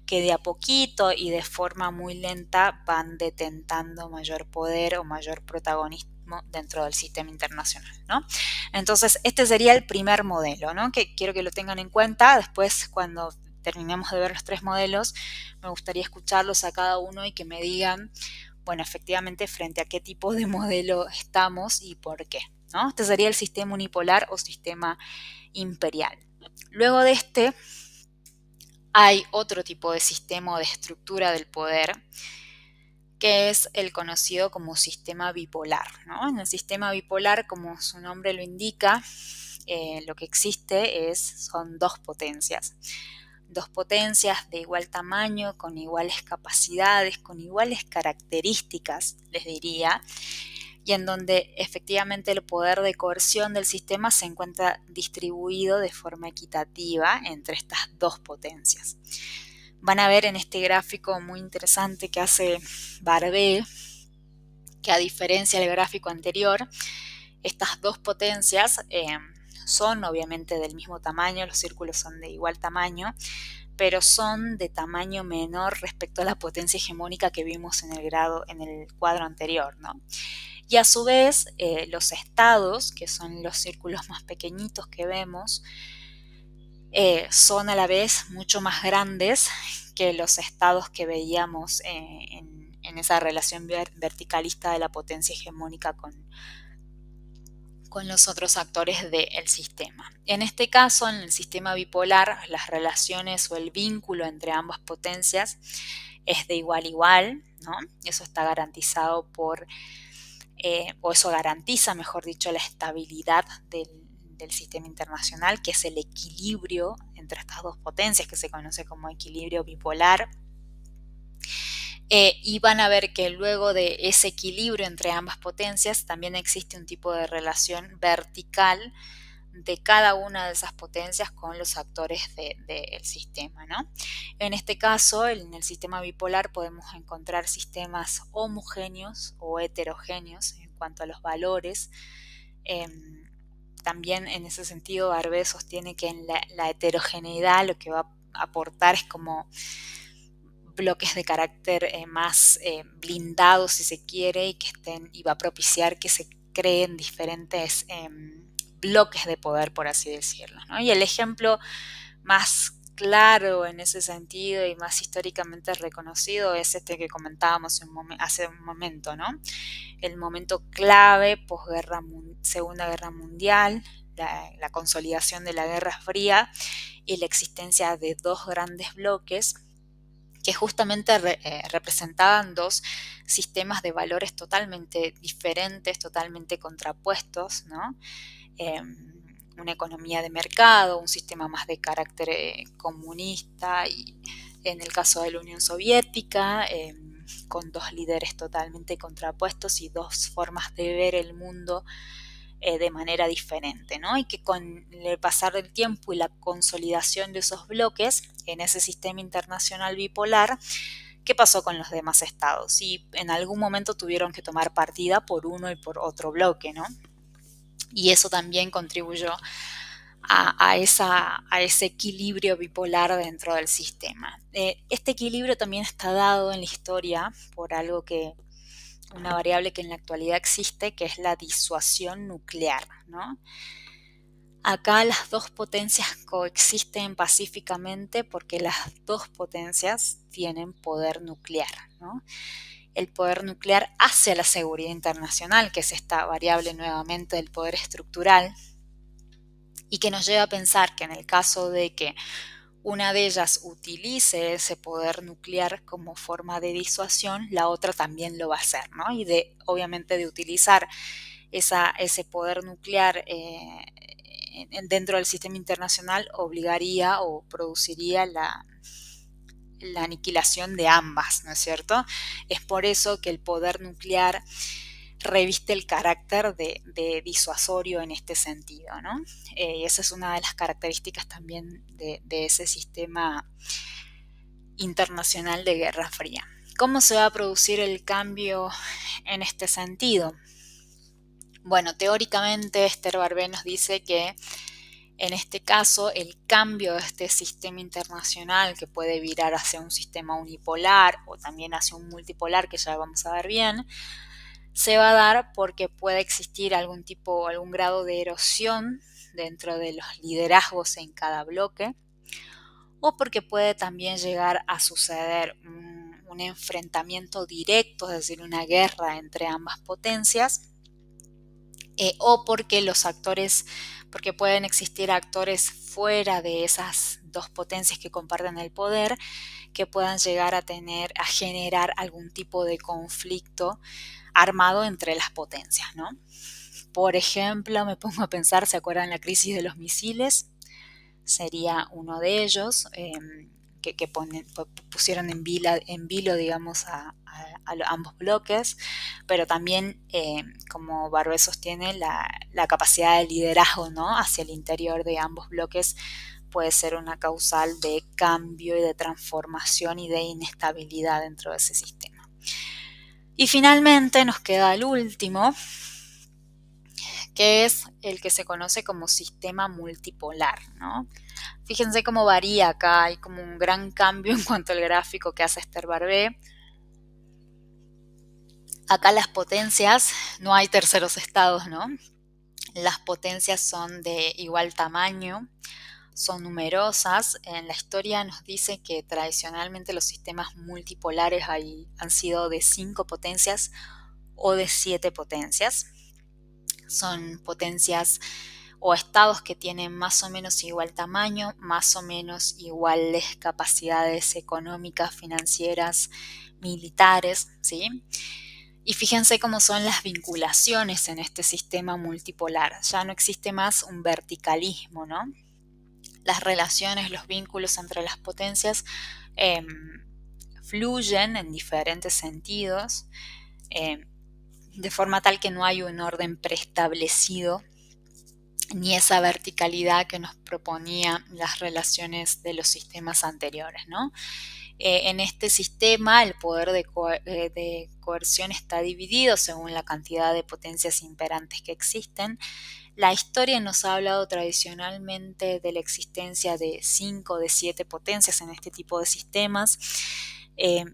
que de a poquito y de forma muy lenta van detentando mayor poder o mayor protagonismo dentro del sistema internacional, ¿no? Entonces, este sería el primer modelo, ¿no? Que quiero que lo tengan en cuenta. Después, cuando terminemos de ver los tres modelos, me gustaría escucharlos a cada uno y que me digan, bueno, efectivamente, frente a qué tipo de modelo estamos y por qué, ¿no? Este sería el sistema unipolar o sistema imperial. Luego de este, hay otro tipo de sistema o de estructura del poder, que es el conocido como sistema bipolar, ¿no? En el sistema bipolar, como su nombre lo indica, lo que existe son dos potencias de igual tamaño, con iguales capacidades, con iguales características, les diría, y en donde efectivamente el poder de coerción del sistema se encuentra distribuido de forma equitativa entre estas dos potencias. Van a ver en este gráfico muy interesante que hace Barbé, que a diferencia del gráfico anterior, estas dos potencias son obviamente del mismo tamaño, los círculos son de igual tamaño, pero son de tamaño menor respecto a la potencia hegemónica que vimos en el cuadro anterior, ¿no? Y a su vez, los estados, que son los círculos más pequeñitos que vemos, son a la vez mucho más grandes que los estados que veíamos en esa relación verticalista de la potencia hegemónica con los otros actores del sistema. En este caso, en el sistema bipolar, las relaciones o el vínculo entre ambas potencias es de igual a igual, ¿no? Eso está garantizado o eso garantiza, mejor dicho, la estabilidad del sistema internacional, que es el equilibrio entre estas dos potencias, que se conoce como equilibrio bipolar. Y van a ver que luego de ese equilibrio entre ambas potencias también existe un tipo de relación vertical de cada una de esas potencias con los actores del sistema, ¿no? En este caso, en el sistema bipolar podemos encontrar sistemas homogéneos o heterogéneos en cuanto a los valores. También en ese sentido Barbé sostiene que en la heterogeneidad lo que va a aportar es como bloques de carácter más blindados, si se quiere, y va a propiciar que se creen diferentes bloques de poder, por así decirlo, ¿no? Y el ejemplo más claro en ese sentido y más históricamente reconocido es este que comentábamos hace un momento, ¿no? El momento clave Segunda Guerra Mundial, la consolidación de la Guerra Fría y la existencia de dos grandes bloques que justamente representaban dos sistemas de valores totalmente diferentes, totalmente contrapuestos, ¿no? Una economía de mercado, un sistema más de carácter comunista, y en el caso de la Unión Soviética, con dos líderes totalmente contrapuestos y dos formas de ver el mundo de manera diferente, ¿no? Y que con el pasar del tiempo y la consolidación de esos bloques en ese sistema internacional bipolar, ¿qué pasó con los demás estados? Y en algún momento tuvieron que tomar partida por uno y por otro bloque, ¿no? Y eso también contribuyó a ese equilibrio bipolar dentro del sistema. Este equilibrio también está dado en la historia por una variable que en la actualidad existe, que es la disuasión nuclear, ¿no? Acá las dos potencias coexisten pacíficamente porque las dos potencias tienen poder nuclear, ¿no? El poder nuclear hace a la seguridad internacional, que es esta variable nuevamente del poder estructural, y que nos lleva a pensar que en el caso de que una de ellas utilice ese poder nuclear como forma de disuasión, la otra también lo va a hacer, ¿no? Y obviamente de utilizar ese poder nuclear dentro del sistema internacional obligaría o produciría la aniquilación de ambas, ¿no es cierto? Es por eso que el poder nuclear reviste el carácter de disuasorio en este sentido, ¿no? Y esa es una de las características también de ese sistema internacional de Guerra Fría. ¿Cómo se va a producir el cambio en este sentido? Bueno, teóricamente Esther Barbé nos dice que en este caso el cambio de este sistema internacional, que puede virar hacia un sistema unipolar o también hacia un multipolar, que ya vamos a ver bien, se va a dar porque puede existir algún grado de erosión dentro de los liderazgos en cada bloque, o porque puede también llegar a suceder un enfrentamiento directo, es decir, una guerra entre ambas potencias, o porque porque pueden existir actores fuera de esas dos potencias que comparten el poder, que puedan llegar a generar algún tipo de conflicto armado entre las potencias, ¿no? Por ejemplo, me pongo a pensar, ¿se acuerdan la crisis de los misiles? Sería uno de ellos, que pusieron en vilo, digamos, a ambos bloques, pero también, como Barbé sostiene, la capacidad de liderazgo, ¿no?, hacia el interior de ambos bloques puede ser una causal de cambio y de transformación y de inestabilidad dentro de ese sistema. Y finalmente nos queda el último, que es el que se conoce como sistema multipolar, ¿no? Fíjense cómo varía acá, hay como un gran cambio en cuanto al gráfico que hace Esther Barbé. Acá las potencias, no hay terceros estados, ¿no? Las potencias son de igual tamaño, son numerosas. En la historia nos dice que tradicionalmente los sistemas multipolares han sido de 5 potencias o de 7 potencias. Son potencias o estados que tienen más o menos igual tamaño, más o menos iguales capacidades económicas, financieras, militares, ¿sí? Y fíjense cómo son las vinculaciones en este sistema multipolar. Ya no existe más un verticalismo, ¿no? Las relaciones, los vínculos entre las potencias fluyen en diferentes sentidos, de forma tal que no hay un orden preestablecido ni esa verticalidad que nos proponía las relaciones de los sistemas anteriores, ¿no? En este sistema el poder de coerción está dividido según la cantidad de potencias imperantes que existen. La historia nos ha hablado tradicionalmente de la existencia de 5 o de 7 potencias en este tipo de sistemas.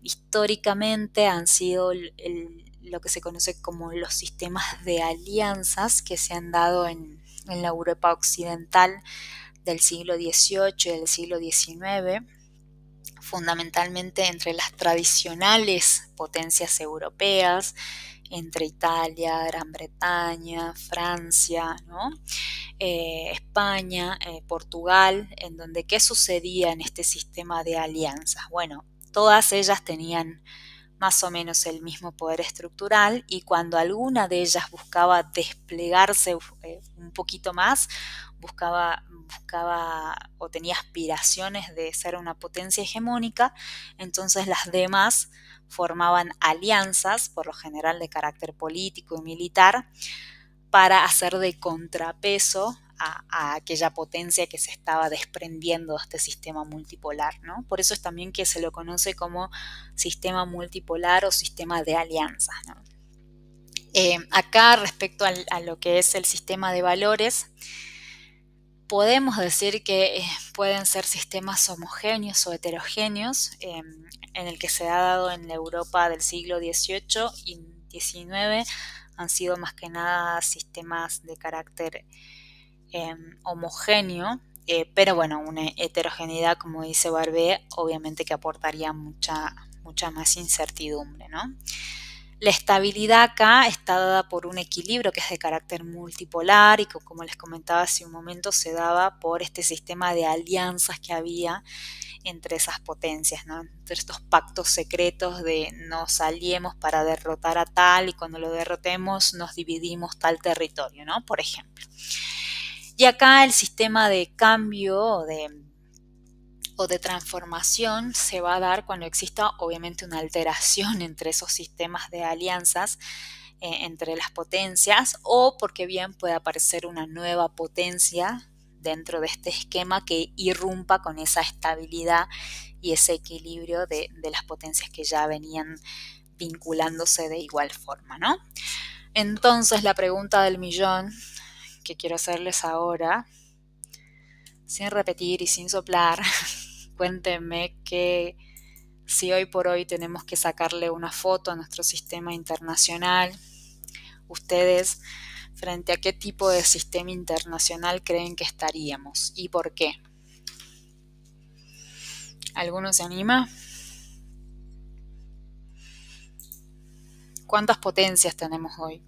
Históricamente han sido lo que se conoce como los sistemas de alianzas que se han dado en la Europa occidental del siglo XVIII y del siglo XIX, fundamentalmente entre las tradicionales potencias europeas, entre Italia, Gran Bretaña, Francia, ¿no? España, Portugal, en donde ¿qué sucedía en este sistema de alianzas? Bueno, todas ellas tenían más o menos el mismo poder estructural, y cuando alguna de ellas buscaba desplegarse un poquito más, buscaba o tenía aspiraciones de ser una potencia hegemónica, entonces las demás formaban alianzas, por lo general de carácter político y militar, para hacer de contrapeso a aquella potencia que se estaba desprendiendo de este sistema multipolar, ¿no? Por eso es también que se lo conoce como sistema multipolar o sistema de alianzas, ¿no? Acá, respecto a lo que es el sistema de valores, podemos decir que pueden ser sistemas homogéneos o heterogéneos, en el que se ha dado en la Europa del siglo XVIII y XIX. Han sido más que nada sistemas de carácter homogéneo, pero bueno, una heterogeneidad, como dice Barbé, obviamente que aportaría mucha más incertidumbre, ¿no? La estabilidad acá está dada por un equilibrio que es de carácter multipolar y que, como les comentaba hace un momento, se daba por este sistema de alianzas que había entre esas potencias, ¿no? Entre estos pactos secretos de nos aliemos para derrotar a tal, y cuando lo derrotemos nos dividimos tal territorio, ¿no? Por ejemplo. Y acá el sistema de cambio o de transformación se va a dar cuando exista obviamente una alteración entre esos sistemas de alianzas entre las potencias, o porque bien puede aparecer una nueva potencia dentro de este esquema que irrumpa con esa estabilidad y ese equilibrio de las potencias que ya venían vinculándose de igual forma, ¿no? Entonces la pregunta del millón que quiero hacerles ahora, sin repetir y sin soplar, cuéntenme que si hoy por hoy tenemos que sacarle una foto a nuestro sistema internacional, ustedes, ¿frente a qué tipo de sistema internacional creen que estaríamos y por qué? ¿Alguno se anima? ¿Cuántas potencias tenemos hoy?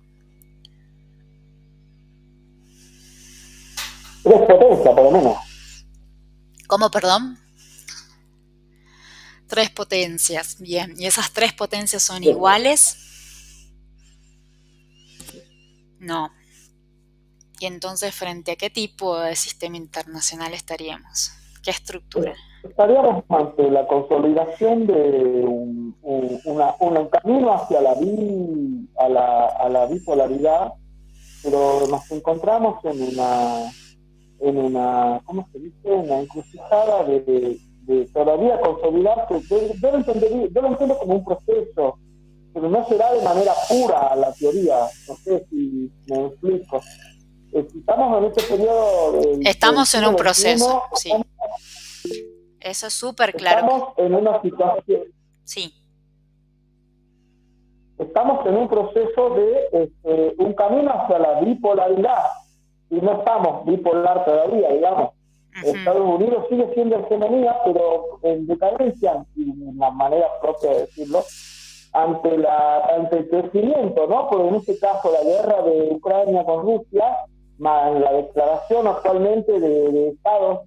3 potencias, por lo menos. ¿Cómo, perdón? 3 potencias, bien. ¿Y esas 3 potencias son iguales? No. ¿Y entonces frente a qué tipo de sistema internacional estaríamos? ¿Qué estructura? Estaríamos ante la consolidación de un camino hacia la bipolaridad, pero nos encontramos en en una, ¿cómo se dice? Una encrucijada de todavía consolidarse. Yo lo entiendo como un proceso, pero no será de manera pura la teoría. No sé si me explico. Estamos en este periodo Estamos en un del siglo proceso, XXI, sí. Eso es súper claro. estamos en una situación, Sí. estamos en un proceso de un camino hacia la bipolaridad, y no estamos bipolar todavía, digamos. Estados Unidos sigue siendo hegemonía, pero en decadencia, y de una manera propia de decirlo, ante el crecimiento, ¿no? Porque en este caso la guerra de Ucrania con Rusia, más la declaración actualmente de estados,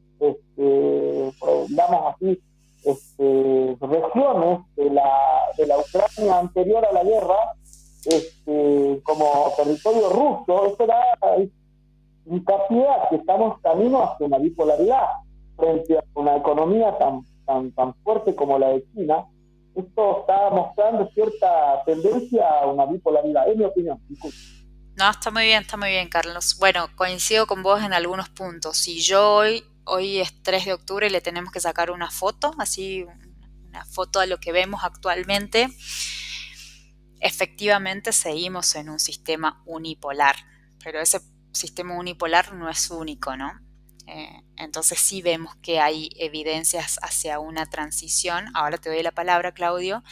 digamos así, regiones de la Ucrania anterior a la guerra, como territorio ruso, eso da hincapié a que estamos camino hacia una bipolaridad frente a una economía tan fuerte como la de China. Esto está mostrando cierta tendencia a una bipolaridad, es mi opinión. Disculpe. No, está muy bien, Carlos. Bueno, coincido con vos en algunos puntos. Si yo hoy es 3 de octubre y le tenemos que sacar una foto, así una foto de lo que vemos actualmente, efectivamente seguimos en un sistema unipolar, pero ese sistema unipolar no es único, ¿no? Entonces sí vemos que hay evidencias hacia una transición. Ahora te doy la palabra, Claudio.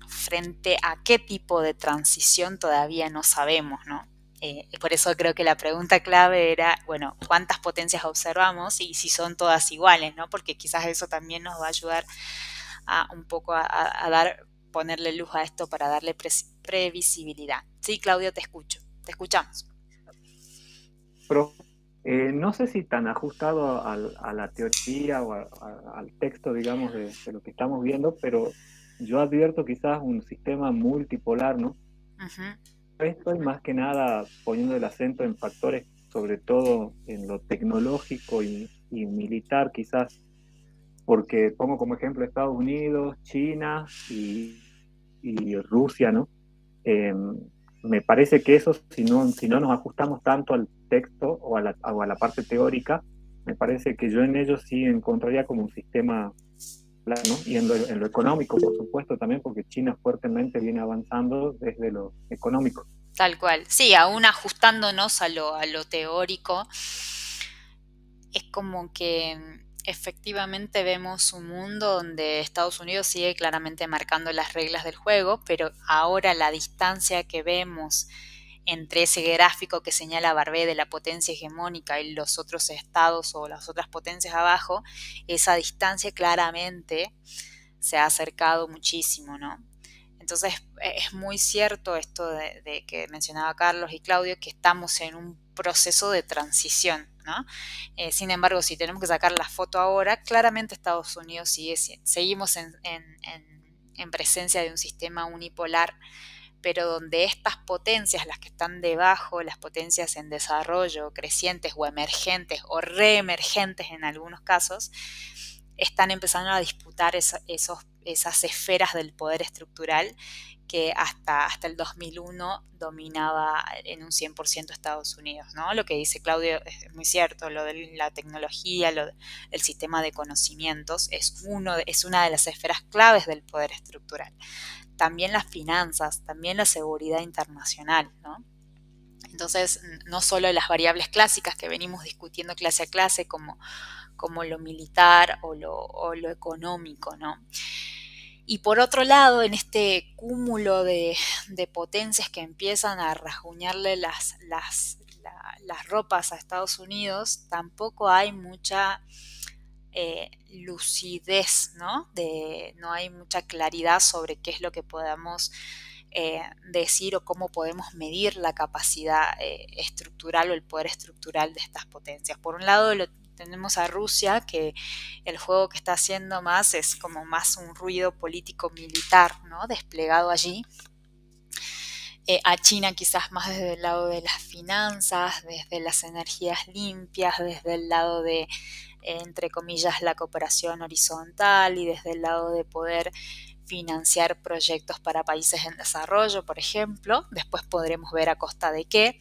Frente a qué tipo de transición todavía no sabemos, ¿no? Por eso creo que la pregunta clave era, bueno, ¿cuántas potencias observamos y si son todas iguales, ¿no? Porque quizás eso también nos va a ayudar a un poco a ponerle luz a esto para darle previsibilidad. Sí, Claudio, te escuchamos. Pero no sé si tan ajustado a la teoría o al texto, digamos, de lo que estamos viendo, pero yo advierto quizás un sistema multipolar, ¿no? Estoy más que nada poniendo el acento en factores, sobre todo en lo tecnológico y militar, quizás, porque pongo como ejemplo Estados Unidos, China y Rusia, ¿no? Me parece que eso, si no nos ajustamos tanto al texto o a la parte teórica, me parece que yo en ellos sí encontraría como un sistema plano, ¿no? Y en lo económico, por supuesto, también, porque China fuertemente viene avanzando desde lo económico. Tal cual. Sí, aún ajustándonos a lo teórico, es como que efectivamente vemos un mundo donde Estados Unidos sigue claramente marcando las reglas del juego, pero ahora la distancia que vemos entre ese gráfico que señala Barbé de la potencia hegemónica y los otros estados o las otras potencias abajo, esa distancia claramente se ha acercado muchísimo, ¿no? Entonces es muy cierto esto de que mencionaba Carlos y Claudio, que estamos en un proceso de transición, ¿no? Sin embargo, si tenemos que sacar la foto ahora, claramente Estados Unidos seguimos en presencia de un sistema unipolar, pero donde estas potencias, las que están debajo, las potencias en desarrollo, crecientes o emergentes o reemergentes en algunos casos, están empezando a disputar esas esferas del poder estructural que hasta el 2001 dominaba en un 100% Estados Unidos, ¿no? Lo que dice Claudio es muy cierto, lo de la tecnología, el sistema de conocimientos es una de las esferas claves del poder estructural. También las finanzas, también la seguridad internacional, ¿no? Entonces, no solo las variables clásicas que venimos discutiendo clase a clase como lo militar o lo económico, ¿no? Y por otro lado, en este cúmulo de potencias que empiezan a rasguñarle las ropas a Estados Unidos, tampoco hay mucha lucidez, ¿no? No hay mucha claridad sobre qué es lo que podamos decir o cómo podemos medir la capacidad estructural o el poder estructural de estas potencias. Por un lado tenemos a Rusia, que el juego que está haciendo más es como más un ruido político militar, ¿no? Desplegado allí. A China quizás más desde el lado de las finanzas, desde las energías limpias, desde el lado de, entre comillas, la cooperación horizontal y desde el lado de poder financiar proyectos para países en desarrollo, por ejemplo. Después podremos ver a costa de qué.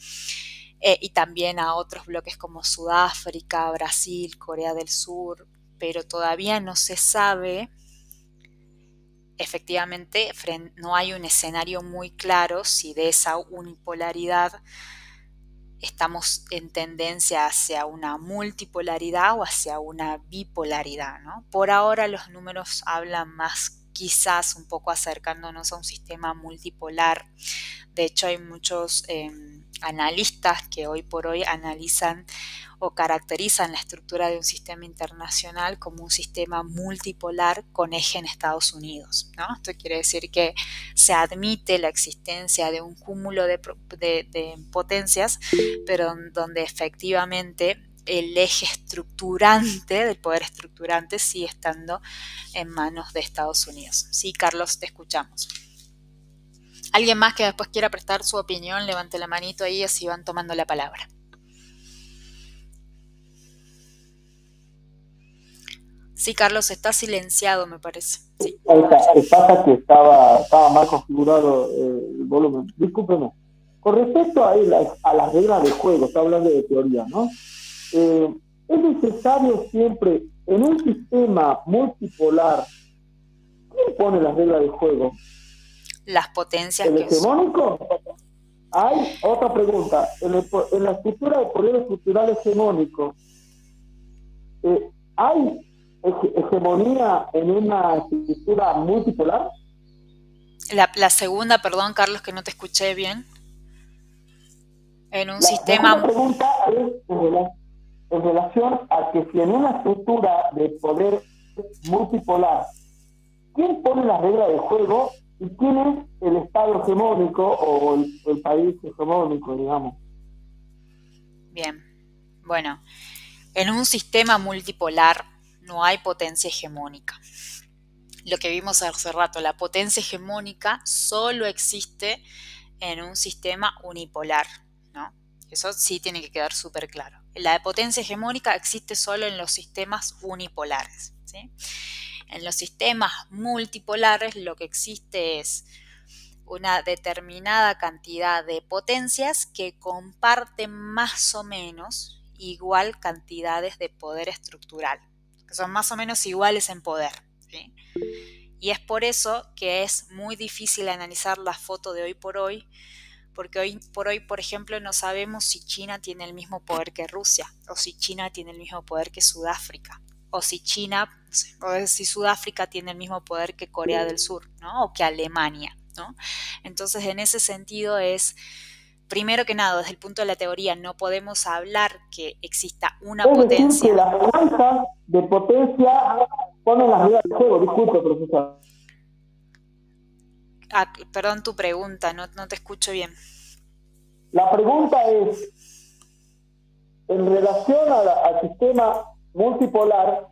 y también a otros bloques como Sudáfrica, Brasil, Corea del Sur, pero todavía no se sabe, efectivamente, no hay un escenario muy claro si de esa unipolaridad estamos en tendencia hacia una multipolaridad o hacia una bipolaridad, ¿no? Por ahora los números hablan más, quizás un poco acercándonos a un sistema multipolar. De hecho, hay muchos analistas que hoy por hoy analizan o caracterizan la estructura de un sistema internacional como un sistema multipolar con eje en Estados Unidos, ¿no? Esto quiere decir que se admite la existencia de un cúmulo de potencias, pero donde efectivamente el eje estructurante, del poder estructurante, sigue estando en manos de Estados Unidos. Sí, Carlos, te escuchamos. ¿Alguien más que después quiera prestar su opinión? Levante la manito ahí, así van tomando la palabra. Sí, Carlos, está silenciado, me parece. Sí. Pasa que estaba mal configurado el volumen. Discúlpeme. Con respecto a las reglas del juego, está hablando de teoría, ¿no? Es necesario siempre, en un sistema multipolar, ¿quién pone las reglas del juego? Las potencias. ¿El hegemónico? Hay otra pregunta. En la estructura de poder estructural hegemónico, ¿hay hegemonía en una estructura multipolar? La segunda, perdón, Carlos, que no te escuché bien. En un sistema... La pregunta es en relación a que si en una estructura de poder multipolar, ¿quién pone las reglas del juego y quién es el Estado hegemónico o el país hegemónico, digamos? Bien, bueno, en un sistema multipolar no hay potencia hegemónica. Lo que vimos hace rato, la potencia hegemónica solo existe en un sistema unipolar, ¿no? Eso sí tiene que quedar súper claro. La potencia hegemónica existe solo en los sistemas unipolares, ¿sí? En los sistemas multipolares lo que existe es una determinada cantidad de potencias que comparten más o menos igual cantidades de poder estructural, que son más o menos iguales en poder, ¿sí? Y es por eso que es muy difícil analizar la foto de hoy por hoy, porque hoy por hoy, por ejemplo, no sabemos si China tiene el mismo poder que Rusia, o si China tiene el mismo poder que Sudáfrica, o si si Sudáfrica tiene el mismo poder que Corea del Sur, ¿no? O que Alemania, ¿no? Entonces, en ese sentido es, primero que nada, desde el punto de la teoría, no podemos hablar que exista una potencia. Es decir, que las balanzas de potencia ponen las reglas del juego. Disculpe, profesor. Perdón tu pregunta, no te escucho bien. La pregunta es, en relación al sistema multipolar,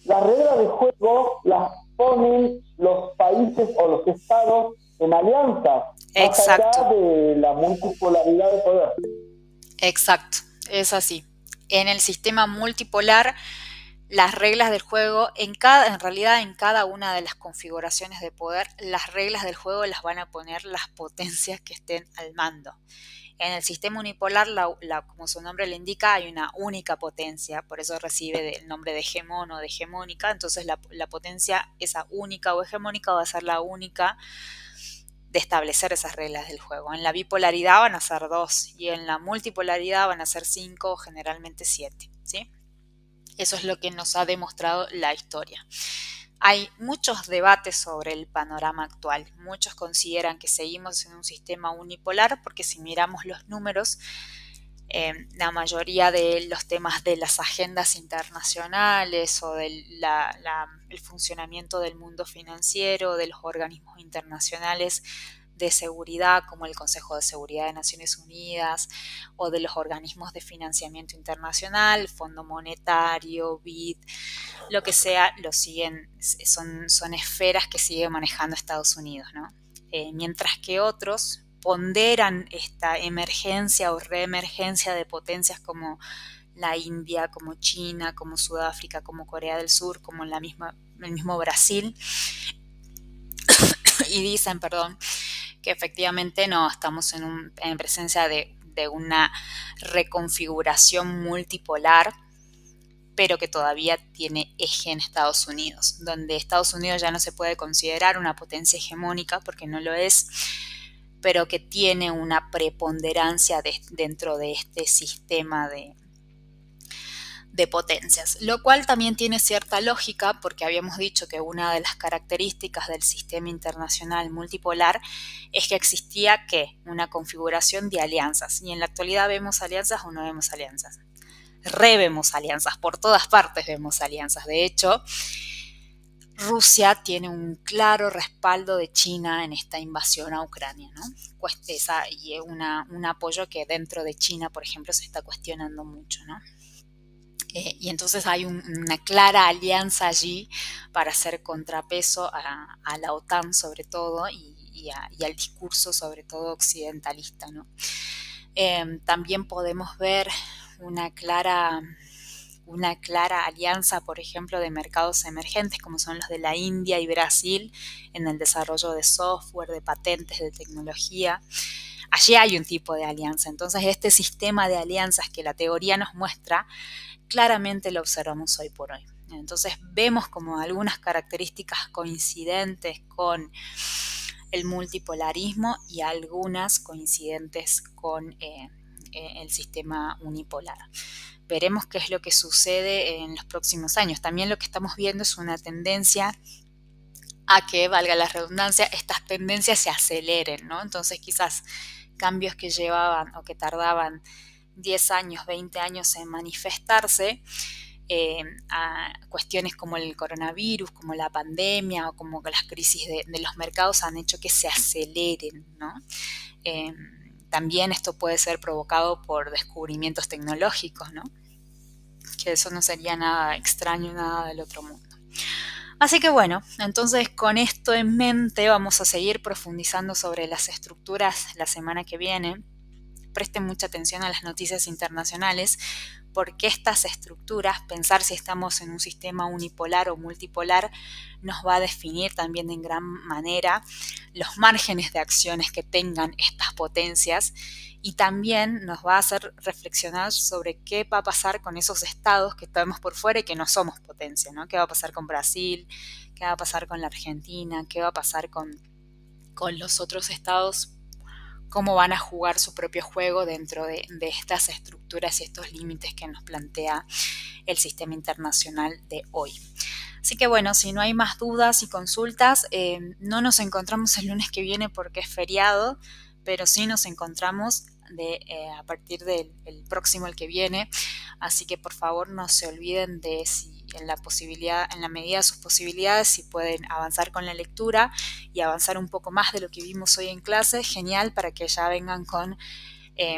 las reglas de juego las ponen los países o los estados en alianza. Exacto. Más allá de la multipolaridad de poder. Exacto, es así. En el sistema multipolar, las reglas del juego, en realidad en cada una de las configuraciones de poder, las reglas del juego las van a poner las potencias que estén al mando. En el sistema unipolar, como su nombre le indica, hay una única potencia, por eso recibe el nombre de hegemón o de hegemónica. Entonces la potencia, esa única o hegemónica, va a ser la única de establecer esas reglas del juego. En la bipolaridad van a ser 2 y en la multipolaridad van a ser 5 o generalmente 7, ¿sí? Eso es lo que nos ha demostrado la historia. Hay muchos debates sobre el panorama actual. Muchos consideran que seguimos en un sistema unipolar porque si miramos los números, la mayoría de los temas de las agendas internacionales o del el funcionamiento del mundo financiero, de los organismos internacionales de seguridad como el Consejo de Seguridad de Naciones Unidas o de los organismos de financiamiento internacional, Fondo Monetario, BID, lo que sea, lo siguen, son esferas que sigue manejando Estados Unidos, ¿no? Mientras que otros ponderan esta emergencia o reemergencia de potencias como la India, como China, como Sudáfrica, como Corea del Sur, como el mismo Brasil, y dicen, que efectivamente no, estamos en presencia de de una reconfiguración multipolar, pero que todavía tiene eje en Estados Unidos, donde Estados Unidos ya no se puede considerar una potencia hegemónica, porque no lo es, pero que tiene una preponderancia dentro de este sistema de potencias, lo cual también tiene cierta lógica, porque habíamos dicho que una de las características del sistema internacional multipolar es que existía una configuración de alianzas, y en la actualidad ¿vemos alianzas o no vemos alianzas? Vemos alianzas, por todas partes vemos alianzas. De hecho, Rusia tiene un claro respaldo de China en esta invasión a Ucrania, ¿no? Y un apoyo que dentro de China, por ejemplo, se está cuestionando mucho, ¿no? Y entonces hay una clara alianza allí para hacer contrapeso a la OTAN sobre todo y al discurso sobre todo occidentalista, ¿no? También podemos ver una clara alianza, por ejemplo, de mercados emergentes como son los de la India y Brasil en el desarrollo de software, de patentes, de tecnología. Allí hay un tipo de alianza. Entonces, este sistema de alianzas que la teoría nos muestra, claramente lo observamos hoy por hoy. Entonces, vemos como algunas características coincidentes con el multipolarismo y algunas coincidentes con el sistema unipolar. Veremos qué es lo que sucede en los próximos años. También lo que estamos viendo es una tendencia a que, valga la redundancia, estas tendencias se aceleren, ¿no? Entonces quizás cambios que llevaban o que tardaban 10 años, 20 años en manifestarse, a cuestiones como el coronavirus, como la pandemia o como las crisis de los mercados han hecho que se aceleren, ¿no? También esto puede ser provocado por descubrimientos tecnológicos, ¿no? Que eso no sería nada extraño, nada del otro mundo. Así que bueno, entonces con esto en mente vamos a seguir profundizando sobre las estructuras la semana que viene. Presten mucha atención a las noticias internacionales, porque estas estructuras, pensar si estamos en un sistema unipolar o multipolar, nos va a definir también en gran manera los márgenes de acciones que tengan estas potencias, y también nos va a hacer reflexionar sobre qué va a pasar con esos estados que estamos por fuera y que no somos potencia, ¿no? ¿Qué va a pasar con Brasil? ¿Qué va a pasar con la Argentina? ¿Qué va a pasar con los otros estados? ¿Cómo van a jugar su propio juego dentro de estas estructuras y estos límites que nos plantea el sistema internacional de hoy? Así que bueno, si no hay más dudas y consultas, no nos encontramos el lunes que viene porque es feriado, pero sí nos encontramos a partir del próximo, el que viene. Así que por favor no se olviden de, si en la medida de sus posibilidades, si pueden avanzar con la lectura y avanzar un poco más de lo que vimos hoy en clase, genial, para que ya vengan con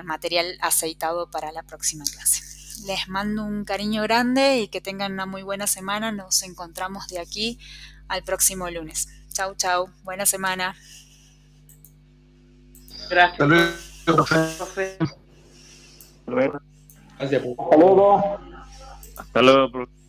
material aceitado para la próxima clase. Les mando un cariño grande y que tengan una muy buena semana. Nos encontramos de aquí al próximo lunes. Chau, chau. Buena semana. Gracias. Hasta luego, profe. Luego. Gracias. Hasta luego. Hasta luego, profe.